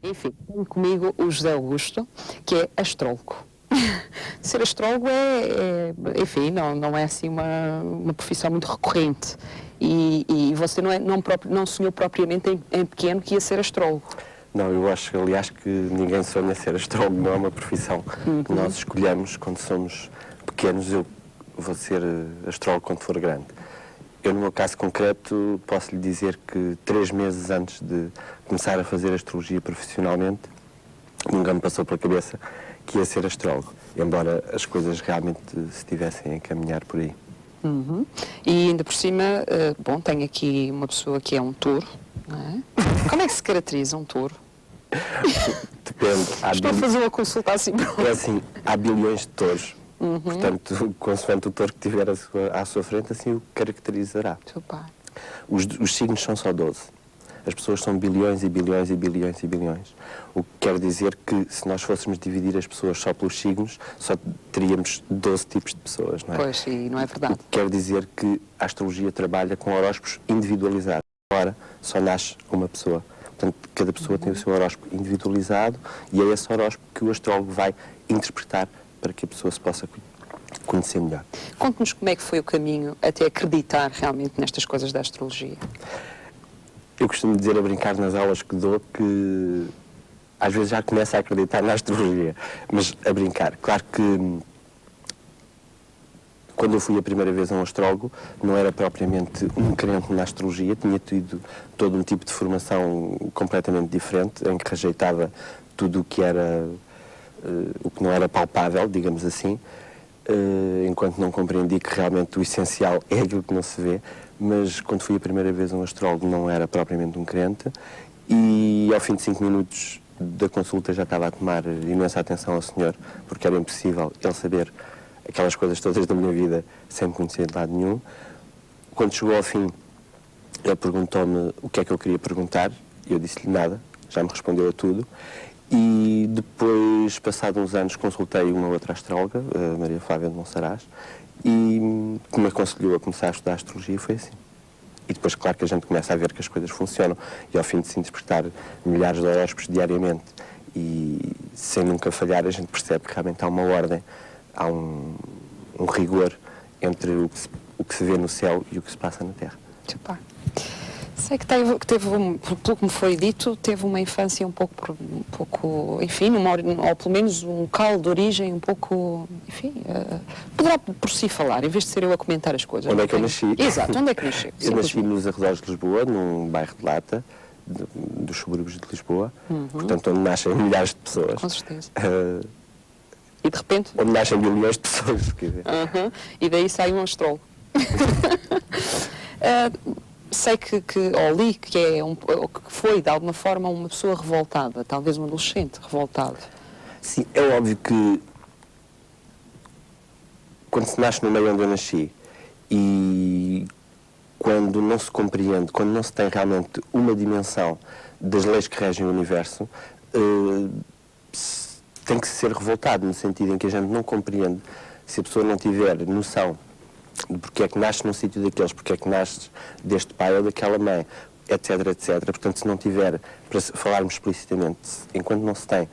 Enfim, tenho comigo o José Augusto, que é astrólogo. Ser astrólogo enfim, não é assim uma profissão muito recorrente. E você não sonhou propriamente em pequeno que ia ser astrólogo. Não, eu acho, aliás, que ninguém sonha ser astrólogo, não é uma profissão que nós escolhemos quando somos pequenos. Eu vou ser astrólogo quando for grande. Eu, no meu caso concreto, posso lhe dizer que 3 meses antes de começar a fazer astrologia profissionalmente, nunca me passou pela cabeça que ia ser astrólogo, embora as coisas realmente se estivessem a encaminhar por aí. E ainda por cima, bom, tenho aqui uma pessoa que é um touro, não é? Como é que se caracteriza um touro? Depende. Estou a fazer uma consulta assim. É assim, há bilhões de touros. Portanto, consoante o touro que tiver à sua frente, assim o caracterizará. Os signos são só 12. As pessoas são bilhões e bilhões e bilhões e bilhões. O que quer dizer que, se nós fôssemos dividir as pessoas só pelos signos, só teríamos 12 tipos de pessoas, não é? Pois, e não é verdade. O que quer dizer que a astrologia trabalha com horóscopos individualizados. Agora, só nasce uma pessoa. Portanto, cada pessoa tem o seu horóscopo individualizado e é esse horóscopo que o astrólogo vai interpretar para que a pessoa se possa conhecer melhor. Conte-nos como é que foi o caminho até acreditar realmente nestas coisas da astrologia. Eu costumo dizer a brincar nas aulas que dou que às vezes já começo a acreditar na astrologia, mas a brincar. Claro que quando eu fui a primeira vez a um astrólogo, não era propriamente um crente na astrologia, tinha tido todo um tipo de formação completamente diferente, em que rejeitava tudo o que era, o que não era palpável, digamos assim, enquanto não compreendi que realmente o essencial é aquilo que não se vê. Mas quando fui a primeira vez a um astrólogo não era propriamente um crente e ao fim de 5 minutos da consulta já estava a tomar imensa atenção ao senhor, porque era impossível ele saber aquelas coisas todas da minha vida sem me conhecer de lado nenhum. Quando chegou ao fim, ele perguntou-me o que é que eu queria perguntar e eu disse-lhe nada, já me respondeu a tudo. E depois, passados uns anos, consultei uma outra astróloga, a Maria Flávia de Monsaraz, e que me aconselhou a começar a estudar astrologia. Foi assim. E depois, claro, que a gente começa a ver que as coisas funcionam e ao fim de se interpretar milhares de horóscopos diariamente e sem nunca falhar, a gente percebe que realmente há uma ordem, há um rigor entre o que se vê no céu e o que se passa na Terra. Sei que teve pelo que me foi dito, teve uma infância um pouco enfim, ou pelo menos um local de origem um pouco, enfim, poderá por si falar, em vez de ser eu a comentar as coisas. Onde é que eu nasci? Exato, onde é que nasci? Eu nasci nos arredores de Lisboa, num bairro de Lata, dos subúrbios de Lisboa, portanto, onde nascem milhares de pessoas. Com certeza. E de repente? Onde nascem bilhões de pessoas, quer dizer. E daí sai um astrólogo. Sei ou li que foi, de alguma forma, uma pessoa revoltada, talvez um adolescente revoltado. Sim, é óbvio que quando se nasce no meio onde eu nasci e quando não se compreende, quando não se tem realmente uma dimensão das leis que regem o universo, tem que ser revoltado, no sentido em que a gente não compreende, se a pessoa não tiver noção de porque é que nasce num sítio daqueles, porque é que nasce deste pai ou daquela mãe, etc, etc. Portanto, se não tiver, para falarmos explicitamente, enquanto não se tem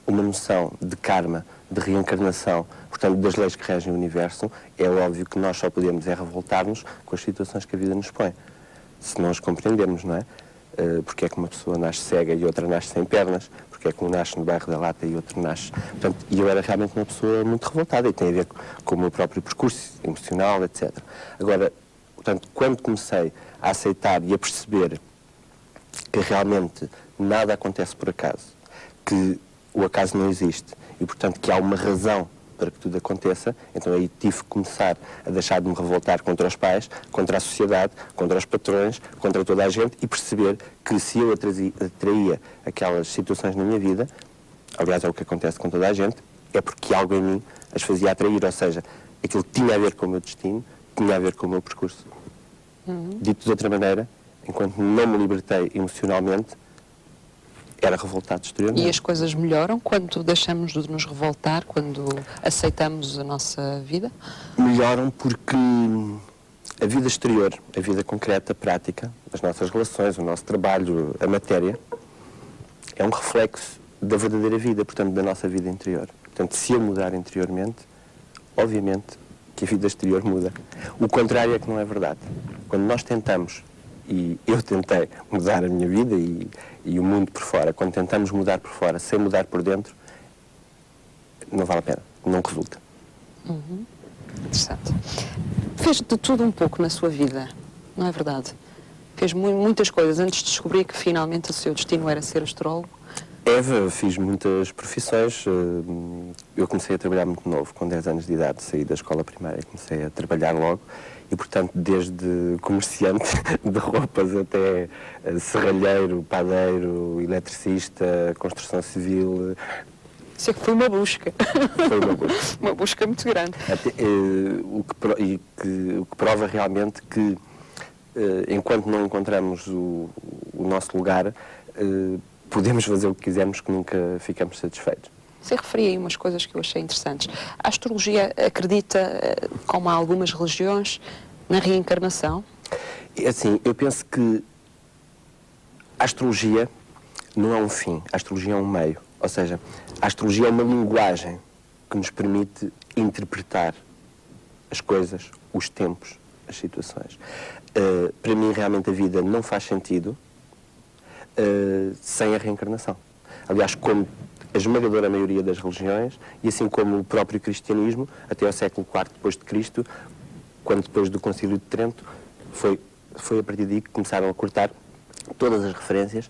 uma noção de karma, de reencarnação, portanto, das leis que regem o universo, é óbvio que nós só podemos revoltar-nos com as situações que a vida nos põe. Se não as compreendermos, não é? Porque é que uma pessoa nasce cega e outra nasce sem pernas, porque é que um nasce no bairro da Lata e outro nasce... Portanto, e eu era realmente uma pessoa muito revoltada e tem a ver com o meu próprio percurso emocional, etc. Agora, portanto, quando comecei a aceitar e a perceber que realmente nada acontece por acaso, que o acaso não existe e, portanto, que há uma razão para que tudo aconteça, então aí tive que começar a deixar de me revoltar contra os pais, contra a sociedade, contra os patrões, contra toda a gente e perceber que se eu atraía aquelas situações na minha vida, aliás é o que acontece com toda a gente, é porque algo em mim as fazia atrair, ou seja, aquilo tinha a ver com o meu destino, tinha a ver com o meu percurso. Dito de outra maneira, enquanto não me libertei emocionalmente, era revoltado exteriormente. E as coisas melhoram quando deixamos de nos revoltar, quando aceitamos a nossa vida? Melhoram porque a vida exterior, a vida concreta, prática, as nossas relações, o nosso trabalho, a matéria, é um reflexo da verdadeira vida, portanto, da nossa vida interior. Portanto, se eu mudar interiormente, obviamente que a vida exterior muda. O contrário é que não é verdade. Quando nós tentamos, e eu tentei mudar a minha vida e o mundo por fora, quando tentamos mudar por fora sem mudar por dentro, não vale a pena, não resulta. Interessante. Fez de tudo um pouco na sua vida, não é verdade? Fez muitas coisas antes de descobrir que finalmente o seu destino era ser astrólogo. Fiz muitas profissões. Eu comecei a trabalhar muito novo, com 10 anos de idade, saí da escola primária, comecei a trabalhar logo e, portanto, desde comerciante de roupas até serralheiro, padeiro, eletricista, construção civil. Isso é que foi uma busca. Foi uma busca. Uma busca muito grande. O que prova realmente que, enquanto não encontramos o nosso lugar, podemos fazer o que quisermos, que nunca ficamos satisfeitos. Você referia aí umas coisas que eu achei interessantes. A astrologia acredita, como há algumas religiões, na reencarnação? Assim, eu penso que a astrologia não é um fim, a astrologia é um meio. Ou seja, a astrologia é uma linguagem que nos permite interpretar as coisas, os tempos, as situações. Para mim, realmente, a vida não faz sentido sem a reencarnação. Aliás, como a esmagadora maioria das religiões, e assim como o próprio cristianismo, até ao século IV depois de Cristo, quando depois do Concílio de Trento, foi a partir daí que começaram a cortar todas as referências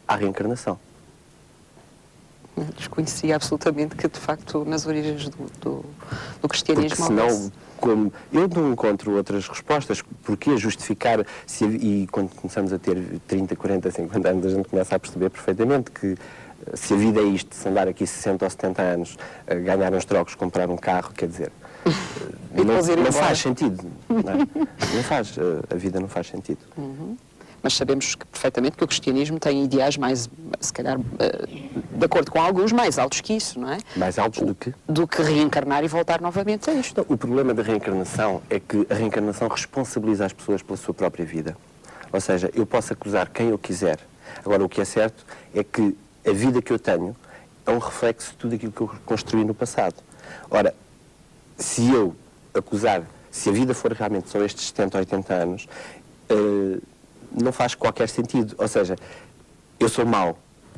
à reencarnação. Desconhecia absolutamente que, de facto, nas origens do cristianismo... Porque senão, como eu não encontro outras respostas, porque justificar, e quando começamos a ter 30, 40, 50 anos, a gente começa a perceber perfeitamente que se a vida é isto, se andar aqui 60 ou 70 anos, ganhar uns trocos, comprar um carro, quer dizer, não faz sentido. Não é? Não faz, a vida não faz sentido. Mas sabemos perfeitamente que o cristianismo tem ideais mais, se calhar, de acordo com alguns, mais altos que isso, não é? Mais altos do que? Do que reencarnar e voltar novamente a isto. O problema da reencarnação é que a reencarnação responsabiliza as pessoas pela sua própria vida. Ou seja, eu posso acusar quem eu quiser. Agora, o que é certo é que a vida que eu tenho é um reflexo de tudo aquilo que eu construí no passado. Ora, se eu acusar, se a vida for realmente só estes 70 ou 80 anos, não faz qualquer sentido. Ou seja, eu sou mau,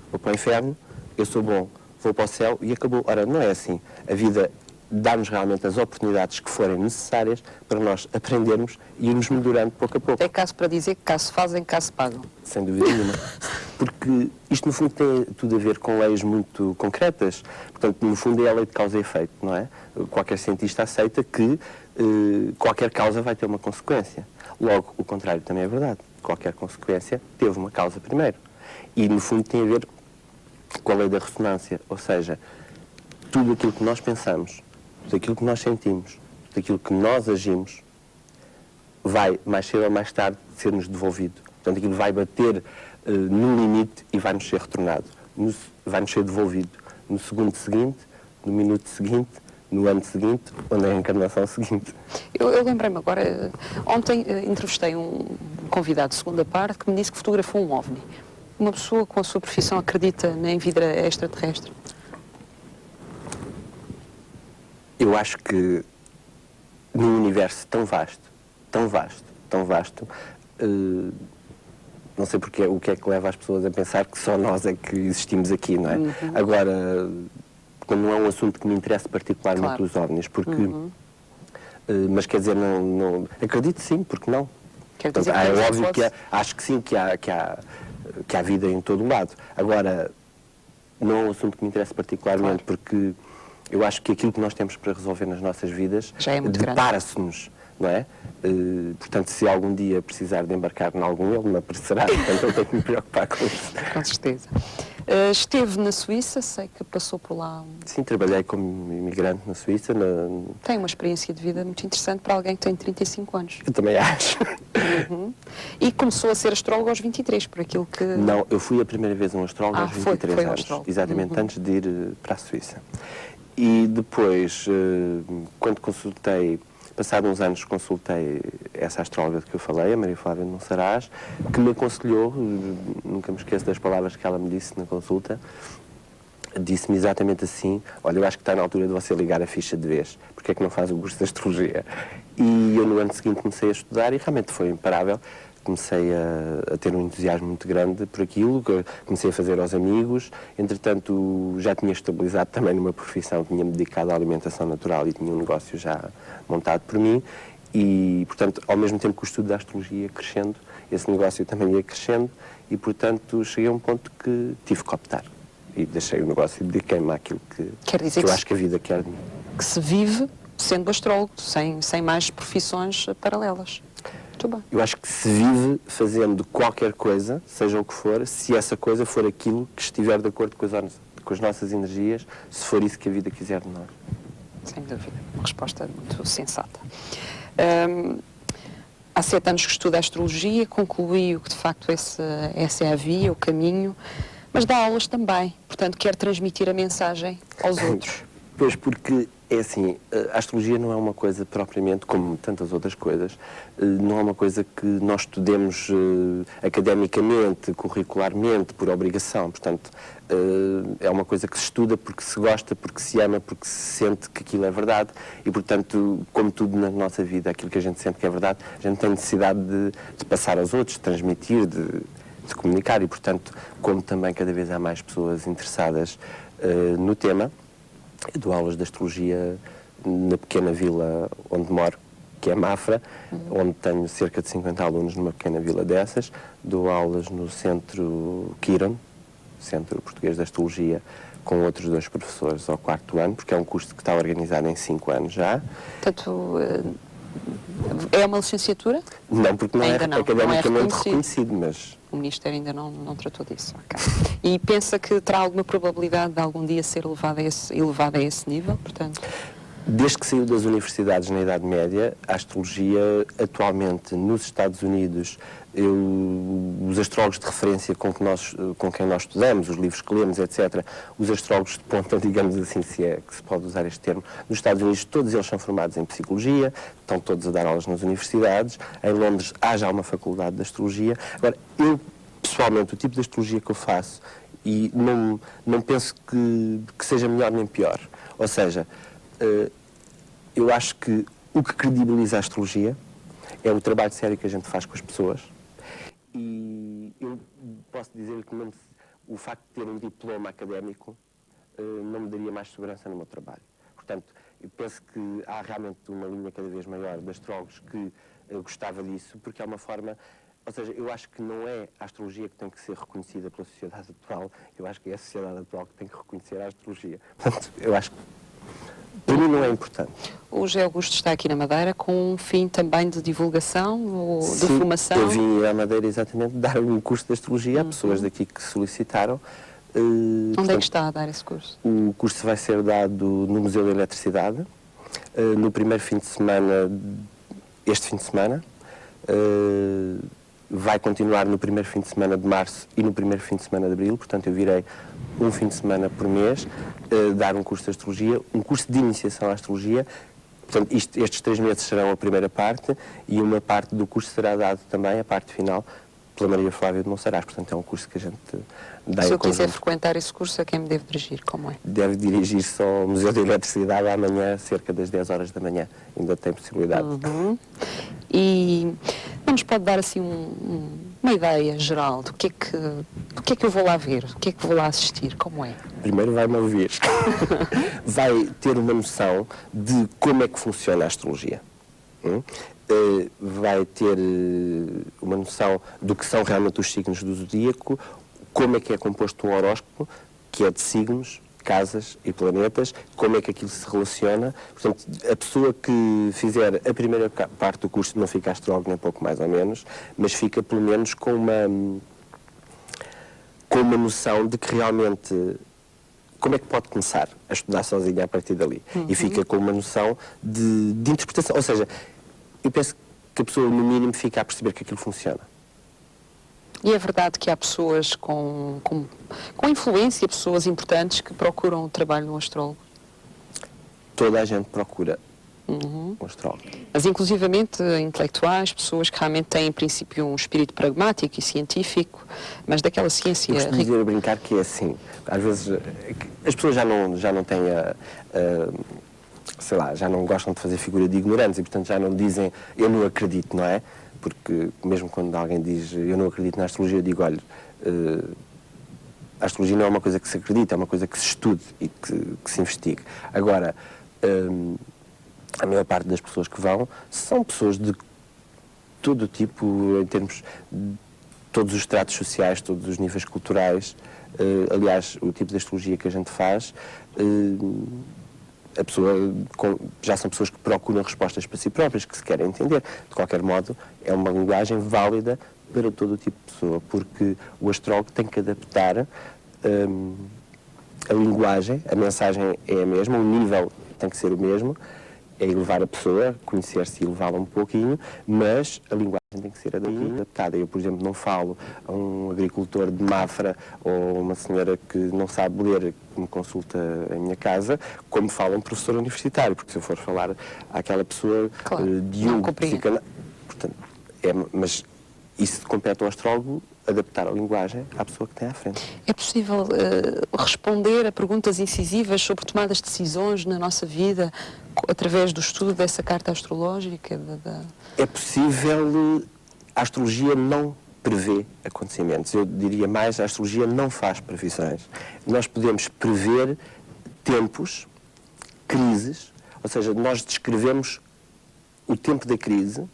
vou para o inferno, eu sou bom, vou para o céu e acabou. Ora, não é assim. A vida dá-nos realmente as oportunidades que forem necessárias para nós aprendermos e irmos melhorando pouco a pouco. É caso para dizer que caso fazem, caso pagam. Sem dúvida nenhuma. Porque isto, no fundo, tem tudo a ver com leis muito concretas. Portanto, no fundo, é a lei de causa e efeito, não é? Qualquer cientista aceita que qualquer causa vai ter uma consequência. Logo, o contrário também é verdade. Qualquer consequência teve uma causa primeiro. E, no fundo, tem a ver com a lei da ressonância. Ou seja, tudo aquilo que nós pensamos, tudo aquilo que nós sentimos, tudo aquilo que nós agimos, vai, mais cedo ou mais tarde, ser-nos devolvido. Portanto, aquilo vai bater no limite e vai-nos ser retornado. Vai-nos ser devolvido no segundo seguinte, no minuto seguinte, no ano seguinte ou na encarnação seguinte. Eu lembrei-me agora, ontem entrevistei um convidado de segunda parte que me disse que fotografou um OVNI. Uma pessoa com a sua profissão acredita em vida extraterrestre? Eu acho que num universo tão vasto, tão vasto, tão vasto, não sei porque, o que é que leva as pessoas a pensar que só nós é que existimos aqui, não é? Agora, como não é um assunto que me interessa particularmente, os OVNIs, porque... mas quer dizer, não acredito sim, porque não? Portanto, é óbvio que acho que sim, que há vida em todo o lado. Agora, não é um assunto que me interessa particularmente, porque eu acho que aquilo que nós temos para resolver nas nossas vidas depara-se-nos, não é? Portanto, se algum dia precisar de embarcar em algum, ele me aparecerá, portanto eu tenho que me preocupar com isso. Com certeza. Esteve na Suíça, sei que passou por lá. Sim, trabalhei como imigrante na Suíça. Tem uma experiência de vida muito interessante para alguém que tem 35 anos. Eu também acho. E começou a ser astrólogo aos 23, por aquilo que... Não, eu fui a primeira vez um astrólogo aos 23 foi anos, astrólogo. exatamente antes de ir para a Suíça. E depois, quando consultei Passados uns anos consultei essa astróloga de que eu falei, a Maria Flávia de Monsaraz, que me aconselhou, nunca me esqueço das palavras que ela me disse na consulta, disse-me exatamente assim: olha, eu acho que está na altura de você ligar a ficha de vez, porque é que não faz o curso de Astrologia? E eu no ano seguinte comecei a estudar e realmente foi imparável. Comecei a ter um entusiasmo muito grande por aquilo, comecei a fazer aos amigos, entretanto já tinha estabilizado também numa profissão, tinha-me dedicado à alimentação natural e tinha um negócio já montado por mim e, portanto, ao mesmo tempo que o estudo da astrologia ia crescendo, esse negócio também ia crescendo e, portanto, cheguei a um ponto que tive que optar e deixei o negócio e dediquei-me àquilo que eu acho que a vida quer de mim. Que se vive sendo astrólogo, sem mais profissões paralelas. Muito bem. Eu acho que se vive fazendo qualquer coisa, seja o que for, se essa coisa for aquilo que estiver de acordo com as nossas energias, se for isso que a vida quiser de nós. Sem dúvida. Uma resposta muito sensata. Há 7 anos que estuda a astrologia, concluiu que de facto essa é a via, o caminho, mas dá aulas também. Portanto, quer transmitir a mensagem aos outros. Pois, porque é assim, a astrologia não é uma coisa propriamente, como tantas outras coisas, não é uma coisa que nós estudemos academicamente, curricularmente, por obrigação. Portanto, é uma coisa que se estuda porque se gosta, porque se ama, porque se sente que aquilo é verdade e, portanto, como tudo na nossa vida, aquilo que a gente sente que é verdade, a gente tem necessidade de passar aos outros, de transmitir, de comunicar e, portanto, como também cada vez há mais pessoas interessadas no tema, eu dou aulas de astrologia na pequena vila onde moro, que é Mafra, onde tenho cerca de 50 alunos numa pequena vila dessas. Dou aulas no Centro Quiron, Centro Português de Astrologia, com outros 2 professores ao 4º ano, porque é um curso que está organizado em 5 anos já. Portanto, é uma licenciatura? Não, porque não ainda é academicamente reconhecido, mas... O Ministério ainda não tratou disso. Okay. E pensa que terá alguma probabilidade de algum dia ser elevada a esse nível, portanto? Desde que saiu das universidades na Idade Média, a astrologia atualmente nos Estados Unidos, os astrólogos de referência com quem nós estudamos, os livros que lemos, etc., os astrólogos de ponta, digamos assim, se é que se pode usar este termo, nos Estados Unidos todos eles são formados em psicologia, estão todos a dar aulas nas universidades, em Londres há já uma faculdade de astrologia. Agora, eu, pessoalmente, o tipo de astrologia que eu faço, e não penso que seja melhor nem pior, ou seja, eu acho que o que credibiliza a astrologia é o trabalho sério que a gente faz com as pessoas e eu posso dizer que o facto de ter um diploma académico não me daria mais segurança no meu trabalho. Portanto, eu penso que há realmente uma linha cada vez maior de astrólogos que gostava disso, porque é uma forma... Ou seja, eu acho que não é a astrologia que tem que ser reconhecida pela sociedade atual, eu acho que é a sociedade atual que tem que reconhecer a astrologia. Portanto, eu acho que para mim não é importante. O José Augusto está aqui na Madeira com um fim também de divulgação ou de formação? Eu vim à Madeira exatamente dar um curso de astrologia a pessoas daqui que solicitaram. Onde é que está a dar esse curso? O curso vai ser dado no Museu da Eletricidade, no primeiro fim de semana, este fim de semana. Vai continuar no primeiro fim de semana de março e no primeiro fim de semana de abril, portanto eu virei um fim de semana por mês, dar um curso de astrologia, um curso de iniciação à astrologia. Portanto, estes 3 meses serão a primeira parte e uma parte do curso será dado também, a parte final, pela Maria Flávia de Monsaraz. Portanto, é um curso que a gente dá em conjunto. Se eu quiser frequentar esse curso, a quem me devo dirigir? Como é? Deve dirigir-se ao Museu da Eletricidade amanhã, cerca das 10 horas da manhã. Ainda tem possibilidade. E não nos pode dar assim uma ideia geral do que é que eu vou lá ver, do que é que vou lá assistir, como é? Primeiro vai-me ouvir. Vai ter uma noção de como é que funciona a astrologia. Vai ter uma noção do que são realmente os signos do zodíaco, como é que é composto um horóscopo, que é de signos, casas e planetas, como é que aquilo se relaciona. Portanto, a pessoa que fizer a primeira parte do curso não fica astrólogo nem pouco mais ou menos, mas fica pelo menos com uma noção de que realmente como é que pode começar a estudar sozinha a partir dali. E fica com uma noção de interpretação. Ou seja, eu penso que a pessoa, no mínimo, fica a perceber que aquilo funciona. E é verdade que há pessoas com influência, pessoas importantes que procuram o trabalho no astrólogo? Toda a gente procura. o astrólogo. Mas inclusivamente intelectuais, pessoas que realmente têm em princípio um espírito pragmático e científico, mas daquela ciência... Eu costumo dizer a brincar que é assim, às vezes as pessoas já não têm sei lá, já não gostam de fazer figura de ignorantes e portanto já não dizem eu não acredito, não é? Porque mesmo quando alguém diz eu não acredito na astrologia, eu digo, olha, a astrologia não é uma coisa que se acredita, é uma coisa que se estude e que se investigue. Agora, a maior parte das pessoas que vão são pessoas de todo o tipo, em termos de todos os estratos sociais, todos os níveis culturais. Aliás, o tipo de astrologia que a gente faz, a pessoa, já são pessoas que procuram respostas para si próprias, que se querem entender. De qualquer modo, é uma linguagem válida para todo o tipo de pessoa, porque o astrólogo tem que adaptar a linguagem, a mensagem é a mesma, o nível tem que ser o mesmo, é elevar a pessoa, conhecer-se e elevá-la um pouquinho, mas a linguagem tem que ser adaptada. Eu, por exemplo, não falo a um agricultor de Mafra ou uma senhora que não sabe ler, que me consulta em minha casa, como fala um professor universitário, porque se eu for falar àquela pessoa de Jung, portanto, mas isso compete ao astrólogo adaptar a linguagem à pessoa que tem à frente. É possível responder a perguntas incisivas sobre tomadas de decisões na nossa vida através do estudo dessa carta astrológica? É possível. A astrologia não prevê acontecimentos. Eu diria mais, a astrologia não faz previsões. Nós podemos prever tempos, crises, ou seja, nós descrevemos o tempo da crise,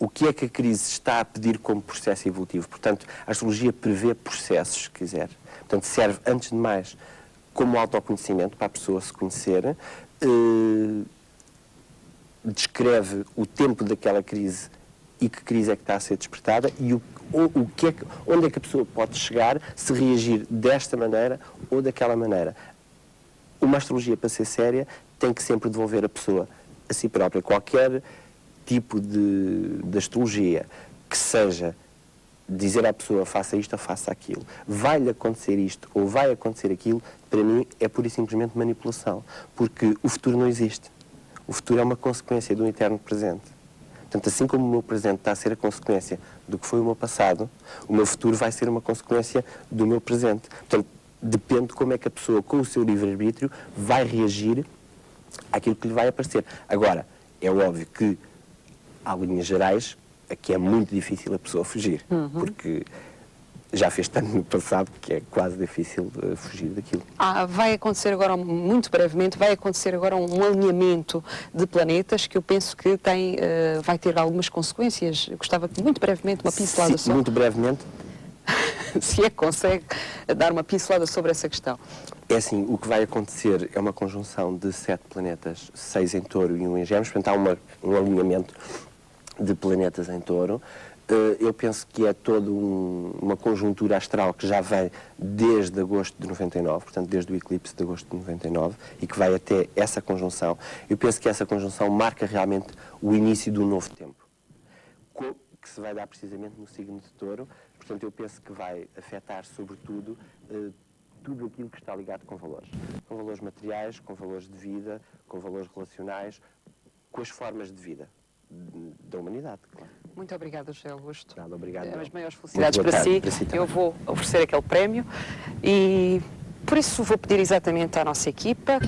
o que é que a crise está a pedir como processo evolutivo. Portanto, a astrologia prevê processos, se quiser. Portanto, serve, antes de mais, como autoconhecimento, para a pessoa se conhecer, descreve o tempo daquela crise e que crise é que está a ser despertada e onde é que a pessoa pode chegar se reagir desta maneira ou daquela maneira. Uma astrologia, para ser séria, tem que sempre devolver a pessoa a si própria. Qualquer tipo de astrologia que seja dizer à pessoa faça isto ou faça aquilo, vai-lhe acontecer isto ou vai acontecer aquilo, para mim é pura e simplesmente manipulação, porque o futuro não existe. O futuro é uma consequência do eterno presente. Portanto, assim como o meu presente está a ser a consequência do que foi o meu passado, o meu futuro vai ser uma consequência do meu presente. Portanto, depende de como é que a pessoa, com o seu livre-arbítrio, vai reagir àquilo que lhe vai aparecer. Agora, é óbvio que há linhas gerais a que é muito difícil a pessoa fugir, porque já fez tanto no passado que é quase difícil fugir daquilo. Vai acontecer agora, muito brevemente, vai acontecer agora um alinhamento de planetas que eu penso que vai ter algumas consequências. Eu gostava que muito brevemente uma pincelada sobre... Muito brevemente? Se é que consegue dar uma pincelada sobre essa questão. É assim, o que vai acontecer é uma conjunção de 7 planetas, 6 em Touro e 1 em Gêmeos, portanto há um alinhamento de planetas em Touro. Eu penso que é toda uma conjuntura astral que já vem desde agosto de 99, portanto desde o eclipse de agosto de 99, e que vai até essa conjunção. Eu penso que essa conjunção marca realmente o início de um novo tempo, que se vai dar precisamente no signo de Touro. Portanto, eu penso que vai afetar, sobretudo, tudo aquilo que está ligado com valores materiais, com valores de vida, com valores relacionais, com as formas de vida da humanidade, claro. Muito obrigada, José Augusto. Nada, obrigado. As maiores felicidades para si. Eu vou oferecer aquele prémio e, por isso, vou pedir exatamente à nossa equipa